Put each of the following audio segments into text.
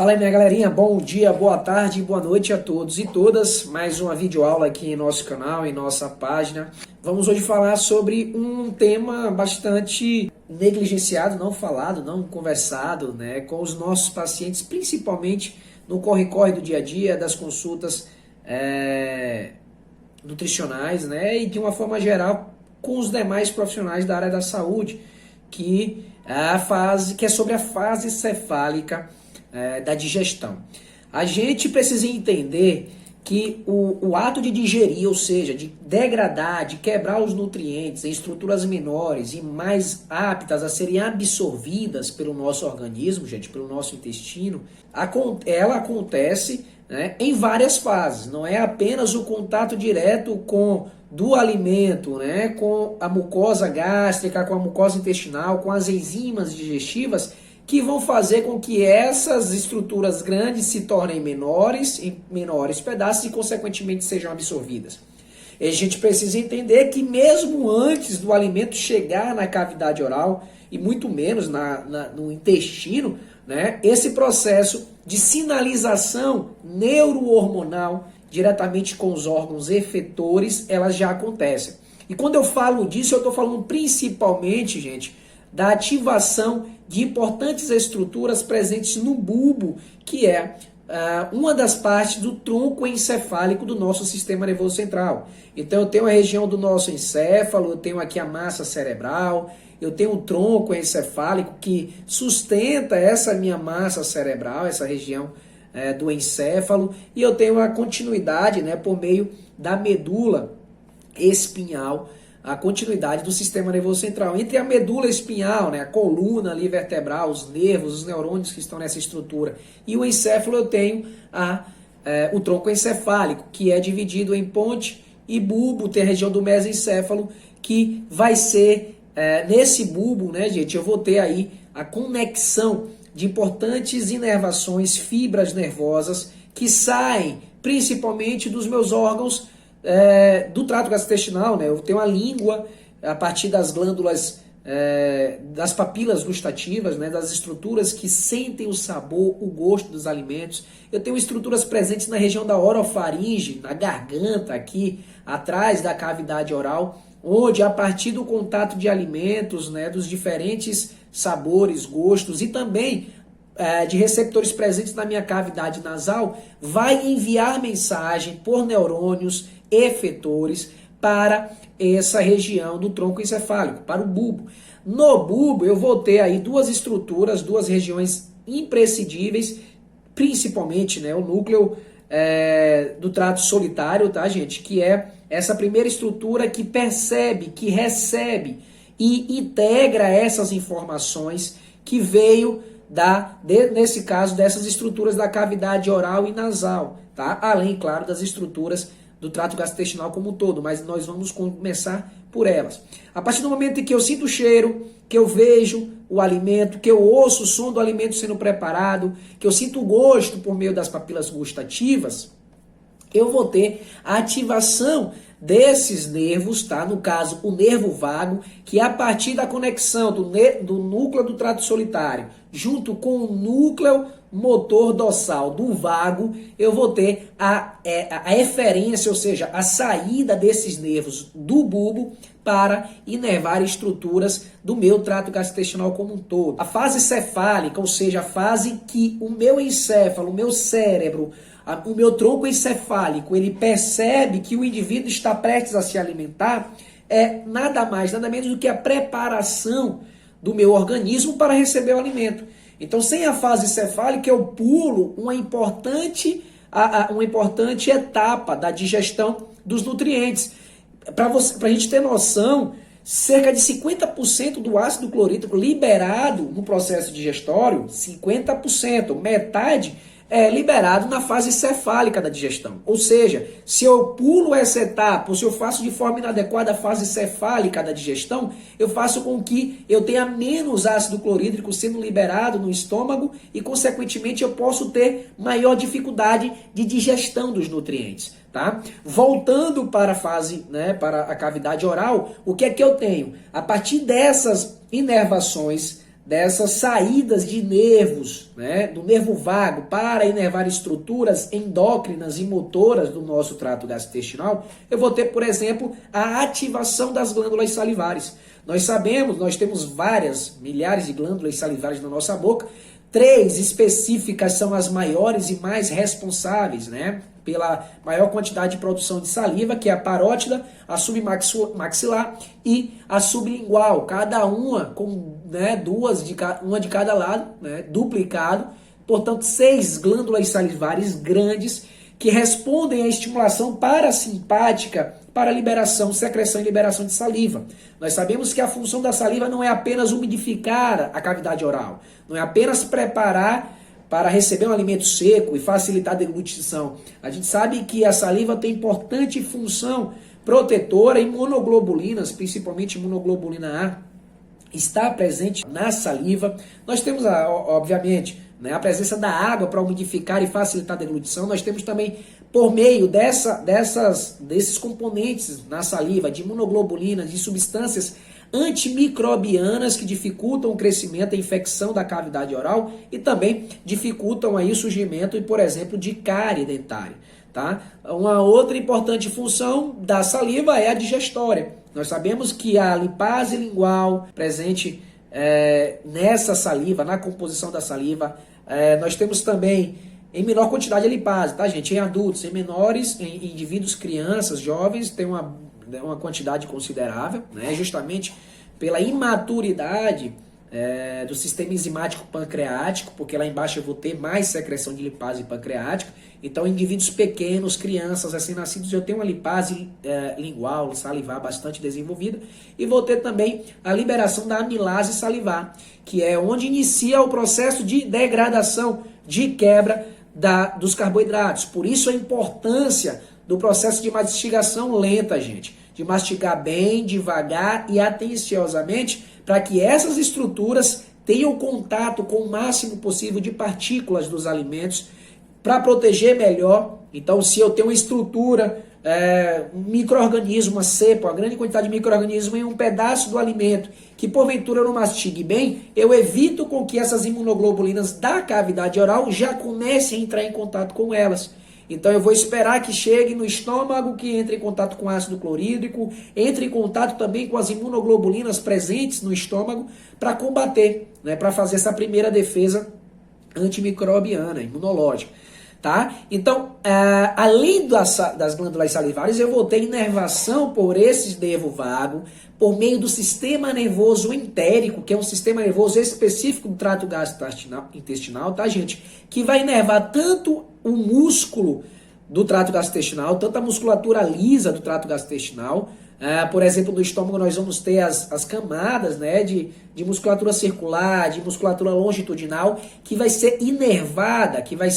Fala aí, minha galerinha, bom dia, boa tarde, boa noite a todos e todas. Mais uma videoaula aqui em nosso canal, em nossa página. Vamos hoje falar sobre um tema bastante negligenciado, não falado, não conversado, né, com os nossos pacientes, principalmente no corre-corre do dia a dia, das consultas nutricionais, né, e de uma forma geral com os demais profissionais da área da saúde, que é sobre a fase cefálica da digestão. A gente precisa entender que o ato de digerir, ou seja, de degradar, de quebrar os nutrientes em estruturas menores e mais aptas a serem absorvidas pelo nosso organismo, gente, pelo nosso intestino, ela acontece, né, em várias fases. Não é apenas o contato direto do alimento, né, com a mucosa gástrica, com a mucosa intestinal, com as enzimas digestivas, que vão fazer com que essas estruturas grandes se tornem menores, em menores pedaços e, consequentemente, sejam absorvidas. E a gente precisa entender que mesmo antes do alimento chegar na cavidade oral, e muito menos no intestino, né, esse processo de sinalização neurohormonal diretamente com os órgãos efetores, elas já acontecem. E quando eu falo disso, eu estou falando principalmente, gente, da ativação de importantes estruturas presentes no bulbo, que é uma das partes do tronco encefálico do nosso sistema nervoso central. Então eu tenho a região do nosso encéfalo, eu tenho aqui a massa cerebral, eu tenho o tronco encefálico que sustenta essa minha massa cerebral, essa região do encéfalo, e eu tenho a continuidade, né, por meio da medula espinhal, a continuidade do sistema nervoso central. Entre a medula espinhal, né, a coluna ali vertebral, os nervos, os neurônios que estão nessa estrutura, e o encéfalo, eu tenho o tronco encefálico, que é dividido em ponte e bulbo. Tem a região do mesencéfalo, que vai ser, nesse bulbo, né, gente, eu vou ter aí a conexão de importantes inervações, fibras nervosas, que saem principalmente dos meus órgãos do trato gastrointestinal, né? Eu tenho a língua a partir das glândulas, das papilas gustativas, né? Das estruturas que sentem o sabor, o gosto dos alimentos. Eu tenho estruturas presentes na região da orofaringe, na garganta, aqui atrás da cavidade oral, onde a partir do contato de alimentos, né, dos diferentes sabores, gostos e também de receptores presentes na minha cavidade nasal, vai enviar mensagem por neurônios efetores para essa região do tronco encefálico, para o bulbo. No bulbo eu vou ter aí duas estruturas, duas regiões imprescindíveis, principalmente, né, o núcleo do trato solitário, tá, gente? Que é essa primeira estrutura que percebe, que recebe e integra essas informações que veio nesse caso, dessas estruturas da cavidade oral e nasal, tá? Além, claro, das estruturas do trato gastrointestinal como um todo, mas nós vamos começar por elas. A partir do momento em que eu sinto o cheiro, que eu vejo o alimento, que eu ouço o som do alimento sendo preparado, que eu sinto o gosto por meio das papilas gustativas, eu vou ter a ativação desses nervos, tá? No caso, o nervo vago, que a partir da conexão do núcleo do trato solitário, junto com o núcleo motor dorsal do vago, eu vou ter a eferência, ou seja, a saída desses nervos do bulbo para inervar estruturas do meu trato gastrointestinal como um todo. A fase cefálica, ou seja, a fase que o meu encéfalo, o meu cérebro, o meu tronco encefálico, ele percebe que o indivíduo está prestes a se alimentar, é nada mais, nada menos do que a preparação do meu organismo para receber o alimento. Então, sem a fase cefálica, eu pulo uma importante etapa da digestão dos nutrientes. Para a gente ter noção, cerca de 50% do ácido clorídrico liberado no processo digestório, 50%, metade, é liberado na fase cefálica da digestão. Ou seja, se eu pulo essa etapa, ou se eu faço de forma inadequada a fase cefálica da digestão, eu faço com que eu tenha menos ácido clorídrico sendo liberado no estômago e, consequentemente, eu posso ter maior dificuldade de digestão dos nutrientes. Tá? Voltando para a fase, né, para a cavidade oral, o que é que eu tenho? A partir dessas inervações dessas saídas de nervos, né, do nervo vago para inervar estruturas endócrinas e motoras do nosso trato gastrointestinal, eu vou ter, por exemplo, a ativação das glândulas salivares. Nós sabemos, nós temos várias, milhares de glândulas salivares na nossa boca. 3 específicas são as maiores e mais responsáveis, né, pela maior quantidade de produção de saliva, que é a parótida, a submaxilar e a sublingual, cada uma com, né, uma de cada lado, né, duplicado, portanto 6 glândulas salivares grandes que respondem à estimulação parasimpática para liberação, secreção e liberação de saliva. Nós sabemos que a função da saliva não é apenas umidificar a cavidade oral, não é apenas preparar para receber um alimento seco e facilitar a deglutição. A gente sabe que a saliva tem importante função protetora, imunoglobulinas, principalmente imunoglobulina A, está presente na saliva. Nós temos, obviamente, né, a presença da água para umidificar e facilitar a deglutição. Nós temos também, por meio desses componentes na saliva, de imunoglobulinas, de substâncias antimicrobianas que dificultam o crescimento e a infecção da cavidade oral e também dificultam aí o surgimento, por exemplo, de cárie dentária. Tá? Uma outra importante função da saliva é a digestória. Nós sabemos que a lipase lingual presente nessa saliva, na composição da saliva, nós temos também em menor quantidade a lipase, tá, gente? Em adultos, em menores, em indivíduos, crianças, jovens, tem uma quantidade considerável, né? Justamente pela imaturidade do sistema enzimático pancreático, porque lá embaixo eu vou ter mais secreção de lipase pancreática. Então, em indivíduos pequenos, crianças, recém-nascidos, eu tenho uma lipase lingual, salivar bastante desenvolvida, e vou ter também a liberação da amilase salivar, que é onde inicia o processo de degradação, de quebra dos carboidratos. Por isso a importância do processo de mastigação lenta, gente, de mastigar bem, devagar e atenciosamente, para que essas estruturas tenham contato com o máximo possível de partículas dos alimentos, para proteger melhor. Então, se eu tenho uma estrutura, um micro-organismo, uma cepa, uma grande quantidade de micro-organismo em um pedaço do alimento, que porventura eu não mastigue bem, eu evito com que essas imunoglobulinas da cavidade oral já comecem a entrar em contato com elas. Então eu vou esperar que chegue no estômago, que entre em contato com ácido clorídrico, entre em contato também com as imunoglobulinas presentes no estômago, para combater, né, para fazer essa primeira defesa antimicrobiana, imunológica. Tá? Então, além das glândulas salivares, eu vou ter inervação por esse nervo vago, por meio do sistema nervoso entérico, que é um sistema nervoso específico do trato gastrointestinal, tá, gente? Que vai inervar tanto o músculo do trato gastrointestinal, tanto a musculatura lisa do trato gastrointestinal. Por exemplo, no estômago nós vamos ter as camadas, né, de musculatura circular, de musculatura longitudinal, que vai ser inervada, que vai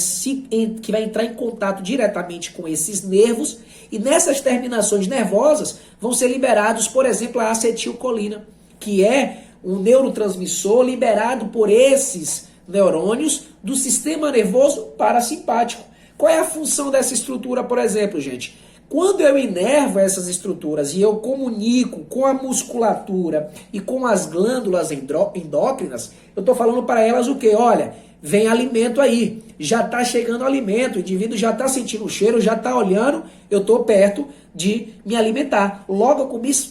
entrar em contato diretamente com esses nervos, e nessas terminações nervosas vão ser liberados, por exemplo, a acetilcolina, que é um neurotransmissor liberado por esses neurônios do sistema nervoso parasimpático. Qual é a função dessa estrutura, por exemplo, gente? Quando eu inervo essas estruturas e eu comunico com a musculatura e com as glândulas endócrinas, eu estou falando para elas o quê? Olha, vem alimento aí, já está chegando alimento, o indivíduo já está sentindo o cheiro, já está olhando, eu estou perto de me alimentar. Logo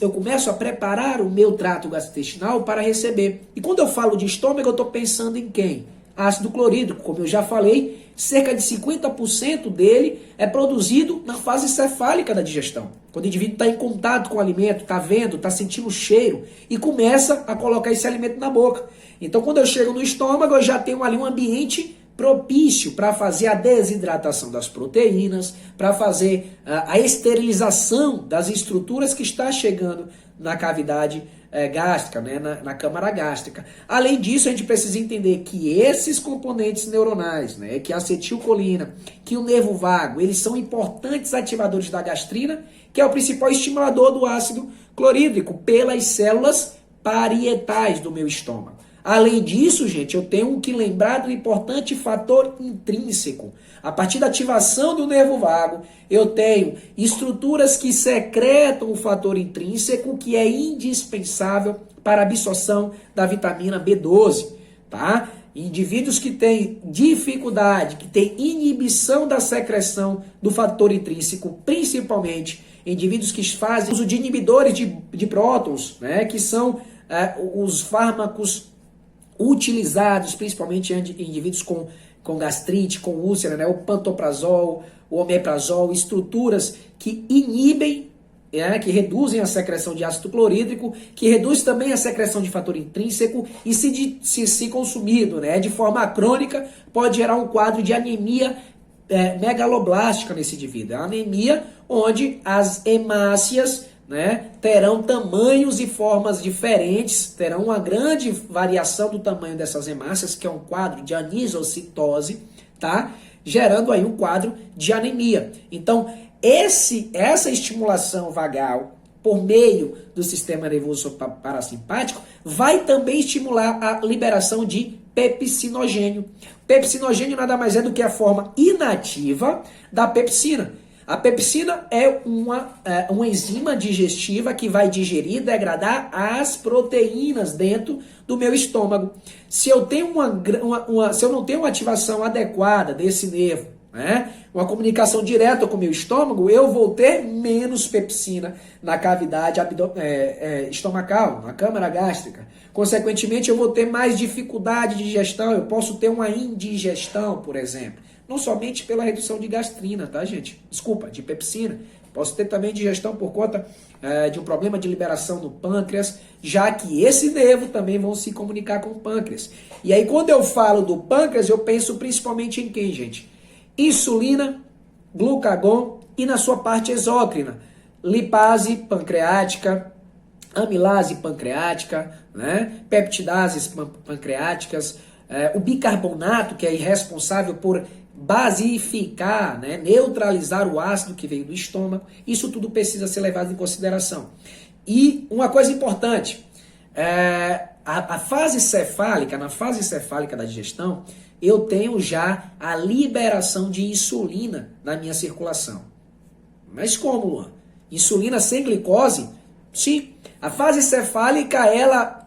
eu começo a preparar o meu trato gastrointestinal para receber. E quando eu falo de estômago, eu estou pensando em quem? Ácido clorídrico, como eu já falei, cerca de 50% dele é produzido na fase cefálica da digestão. Quando o indivíduo está em contato com o alimento, está vendo, está sentindo o cheiro e começa a colocar esse alimento na boca. Então, quando eu chego no estômago, eu já tenho ali um ambiente propício para fazer a desidratação das proteínas, para fazer a esterilização das estruturas que está chegando na cavidade gástrica, né, na câmara gástrica. Além disso, a gente precisa entender que esses componentes neuronais, né, que a acetilcolina, que o nervo vago, eles são importantes ativadores da gastrina, que é o principal estimulador do ácido clorídrico pelas células parietais do meu estômago. Além disso, gente, eu tenho que lembrar do importante fator intrínseco. A partir da ativação do nervo vago, eu tenho estruturas que secretam o fator intrínseco, que é indispensável para a absorção da vitamina B12, tá? Indivíduos que têm dificuldade, que têm inibição da secreção do fator intrínseco, principalmente indivíduos que fazem uso de inibidores de prótons, né, que são os fármacos utilizados principalmente em indivíduos com gastrite, com úlcera, né, o pantoprazol, o omeprazol, estruturas que inibem, que reduzem a secreção de ácido clorídrico, que reduz também a secreção de fator intrínseco e se consumido, né, de forma crônica, pode gerar um quadro de anemia megaloblástica nesse indivíduo. É uma anemia onde as hemácias, né, terão tamanhos e formas diferentes, terão uma grande variação do tamanho dessas hemácias, que é um quadro de anisocitose, tá? Gerando aí um quadro de anemia. Então, essa estimulação vagal por meio do sistema nervoso parasimpático vai também estimular a liberação de pepsinogênio. Pepsinogênio nada mais é do que a forma inativa da pepsina. A pepsina é uma enzima digestiva que vai digerir e degradar as proteínas dentro do meu estômago. Se eu tenho se eu não tenho uma ativação adequada desse nervo, né, uma comunicação direta com o meu estômago, eu vou ter menos pepsina na cavidade estomacal, na câmara gástrica. Consequentemente, eu vou ter mais dificuldade de digestão, eu posso ter uma indigestão, por exemplo. Não somente pela redução de gastrina, tá, gente? Desculpa, de pepsina. Posso ter também digestão por conta de um problema de liberação no pâncreas, já que esse nervo também vão se comunicar com o pâncreas. E aí, quando eu falo do pâncreas, eu penso principalmente em quem, gente? Insulina, glucagon e na sua parte exócrina, lipase pancreática, amilase pancreática, né? Peptidases pancreáticas, o bicarbonato, que é responsável por basificar, né? Neutralizar o ácido que veio do estômago. Isso tudo precisa ser levado em consideração. E uma coisa importante, na fase cefálica da digestão, eu tenho já a liberação de insulina na minha circulação. Mas como, Luan? Insulina sem glicose? Sim. A fase cefálica, ela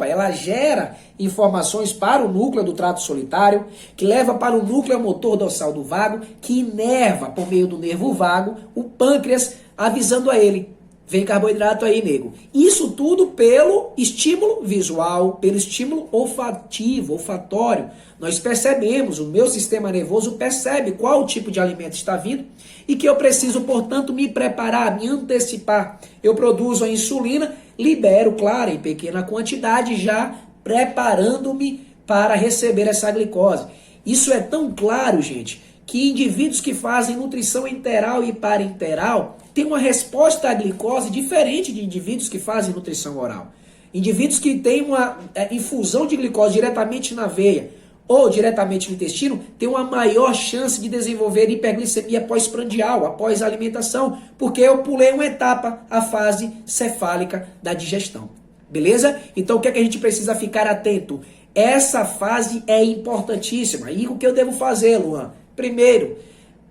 ela gera informações para o núcleo do trato solitário, que leva para o núcleo motor dorsal do vago, que inerva por meio do nervo vago o pâncreas, avisando a ele: vem carboidrato aí, nego. Isso tudo pelo estímulo visual, pelo estímulo olfatório. Nós percebemos, o meu sistema nervoso percebe qual tipo de alimento está vindo e que eu preciso, portanto, me preparar, me antecipar. Eu produzo a insulina, libero, claro, em pequena quantidade, já preparando-me para receber essa glicose. Isso é tão claro, gente, que indivíduos que fazem nutrição enteral e parenteral têm uma resposta à glicose diferente de indivíduos que fazem nutrição oral. Indivíduos que têm uma infusão de glicose diretamente na veia ou diretamente no intestino têm uma maior chance de desenvolver hiperglicemia pós-prandial, após a alimentação, porque eu pulei uma etapa, a fase cefálica da digestão. Beleza? Então o que é que a gente precisa ficar atento? Essa fase é importantíssima. E o que eu devo fazer, Luan? Primeiro,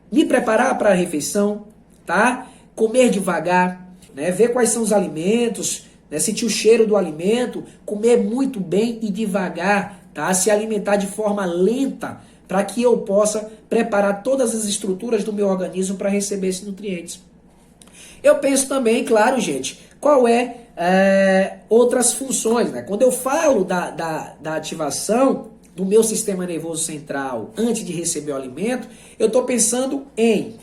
me preparar para a refeição, tá? Comer devagar, né? Ver quais são os alimentos, né? Sentir o cheiro do alimento, comer muito bem e devagar, tá? Se alimentar de forma lenta, para que eu possa preparar todas as estruturas do meu organismo para receber esses nutrientes. Eu penso também, claro, gente, qual outras funções, né? Quando eu falo da ativação do meu sistema nervoso central antes de receber o alimento, eu estou pensando em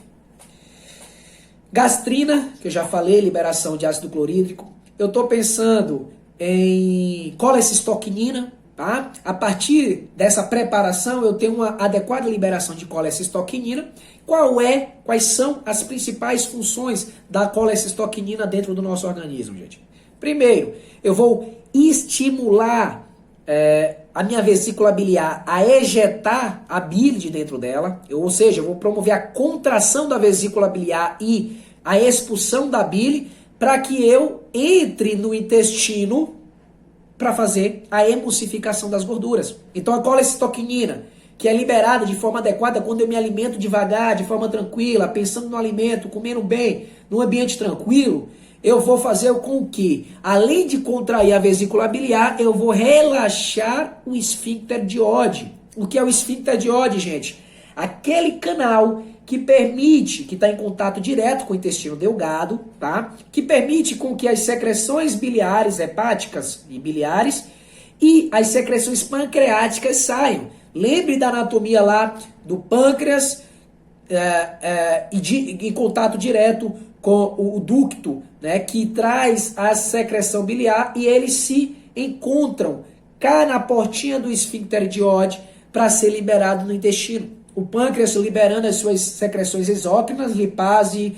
gastrina, que eu já falei, liberação de ácido clorídrico. Eu estou pensando em colecistoquinina, tá? A partir dessa preparação, eu tenho uma adequada liberação de colecistoquinina. Quais são as principais funções da colecistoquinina dentro do nosso organismo, gente? Primeiro, eu vou estimular a minha vesícula biliar a ejetar a bile de dentro dela, ou seja, eu vou promover a contração da vesícula biliar e a expulsão da bile para que eu entre no intestino para fazer a emulsificação das gorduras. Então a colecistoquinina, que é liberada de forma adequada quando eu me alimento devagar, de forma tranquila, pensando no alimento, comendo bem, num ambiente tranquilo, eu vou fazer com que, além de contrair a vesícula biliar, eu vou relaxar o esfíncter de Oddi. O que é o esfíncter de Oddi, gente? Aquele canal que permite, que está em contato direto com o intestino delgado, tá? Que permite com que as secreções biliares, hepáticas e biliares, e as secreções pancreáticas saiam. Lembre da anatomia lá do pâncreas em contato direto com o ducto, né, que traz a secreção biliar, e eles se encontram cá na portinha do esfíncter de Oddi para ser liberado no intestino. O pâncreas liberando as suas secreções exócrinas, lipase,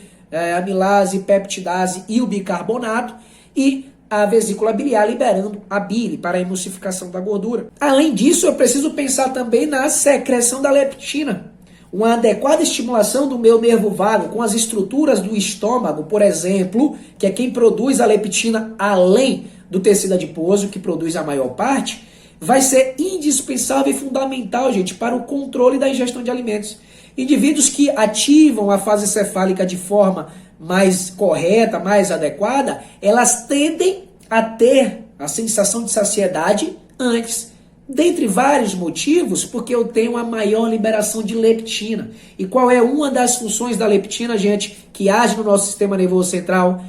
amilase, peptidase e o bicarbonato, e a vesícula biliar liberando a bile para a emulsificação da gordura. Além disso, eu preciso pensar também na secreção da leptina. Uma adequada estimulação do meu nervo vago com as estruturas do estômago, por exemplo, que é quem produz a leptina além do tecido adiposo, que produz a maior parte, vai ser indispensável e fundamental, gente, para o controle da ingestão de alimentos. Indivíduos que ativam a fase cefálica de forma mais correta, mais adequada, elas tendem a ter a sensação de saciedade antes. Dentre vários motivos, porque eu tenho a maior liberação de leptina. E qual é uma das funções da leptina, gente, que age no nosso sistema nervoso central?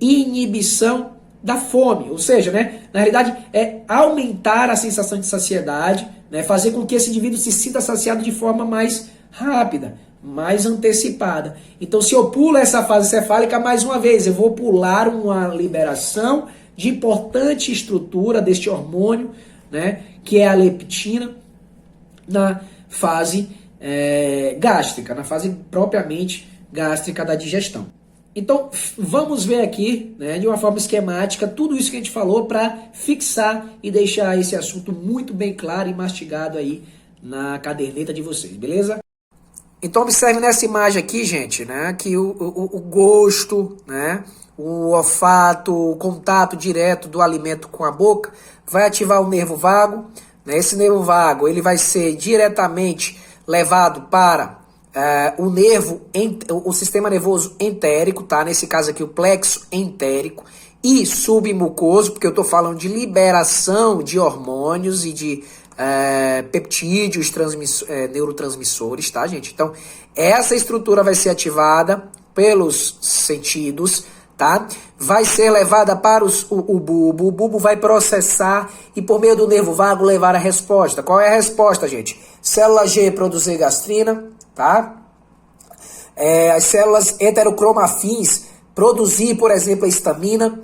Inibição da fome. Ou seja, né, na realidade, é aumentar a sensação de saciedade, né, fazer com que esse indivíduo se sinta saciado de forma mais rápida, mais antecipada. Então, se eu pulo essa fase cefálica, mais uma vez, eu vou pular uma liberação de importante estrutura deste hormônio, né, que é a leptina, na fase gástrica, na fase propriamente gástrica da digestão. Então, vamos ver aqui, né, de uma forma esquemática, tudo isso que a gente falou para fixar e deixar esse assunto muito bem claro e mastigado aí na caderneta de vocês, beleza? Então, observe nessa imagem aqui, gente, né, que o gosto, né, o olfato, o contato direto do alimento com a boca vai ativar o nervo vago. Né? Esse nervo vago ele vai ser diretamente levado para o sistema nervoso entérico, tá? Nesse caso aqui o plexo entérico e submucoso, porque eu estou falando de liberação de hormônios e de peptídeos, neurotransmissores, tá, gente? Então, essa estrutura vai ser ativada pelos sentidos, tá? Vai ser levada para o bulbo vai processar e por meio do nervo vago levar a resposta. Qual é a resposta, gente? Célula G produzir gastrina, tá? As células heterocromafins produzir, por exemplo, a histamina,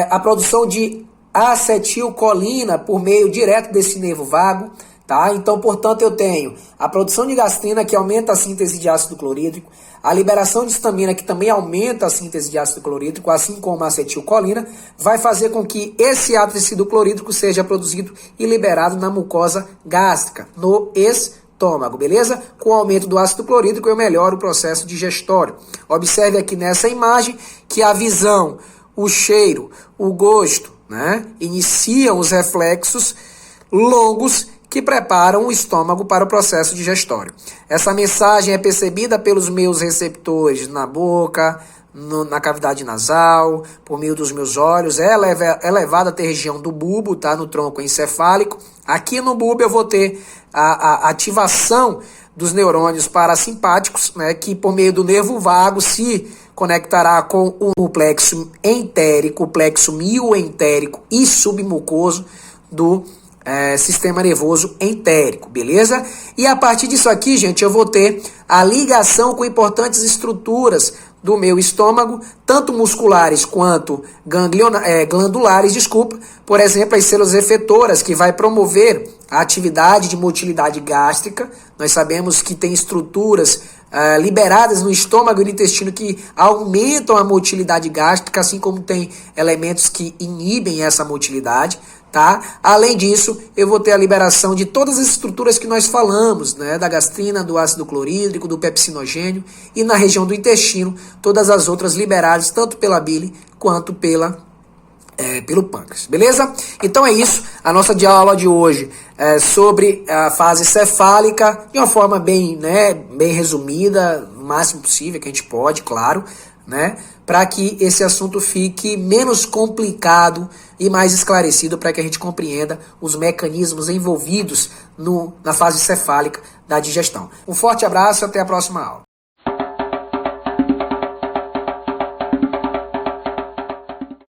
a produção de acetilcolina por meio direto desse nervo vago, tá? Então, portanto, eu tenho a produção de gastrina, que aumenta a síntese de ácido clorídrico, a liberação de histamina, que também aumenta a síntese de ácido clorídrico, assim como a acetilcolina, vai fazer com que esse ácido clorídrico seja produzido e liberado na mucosa gástrica, no estômago, beleza? Com o aumento do ácido clorídrico, eu melhoro o processo digestório. Observe aqui nessa imagem que a visão, o cheiro, o gosto, né, iniciam os reflexos longos que preparam o estômago para o processo digestório. Essa mensagem é percebida pelos meus receptores na boca, na cavidade nasal, por meio dos meus olhos, é levada até a região do bulbo, tá, no tronco encefálico. Aqui no bulbo eu vou ter a ativação dos neurônios parasimpáticos, né, que por meio do nervo vago se conectará com o plexo entérico, o plexo mioentérico e submucoso do sistema nervoso entérico, beleza? E a partir disso aqui, gente, eu vou ter a ligação com importantes estruturas do meu estômago, tanto musculares quanto glandulares, por exemplo, as células efetoras, que vai promover a atividade de motilidade gástrica. Nós sabemos que tem estruturas liberadas no estômago e no intestino que aumentam a motilidade gástrica, assim como tem elementos que inibem essa motilidade. Tá? Além disso, eu vou ter a liberação de todas as estruturas que nós falamos, né? Da gastrina, do ácido clorídrico, do pepsinogênio e na região do intestino, todas as outras liberadas, tanto pela bile quanto pelo pâncreas, beleza? Então é isso, a nossa aula de hoje é sobre a fase cefálica, de uma forma bem resumida, o máximo possível que a gente pode, claro, né? para que esse assunto fique menos complicado e mais esclarecido, para que a gente compreenda os mecanismos envolvidos na fase cefálica da digestão. Um forte abraço e até a próxima aula.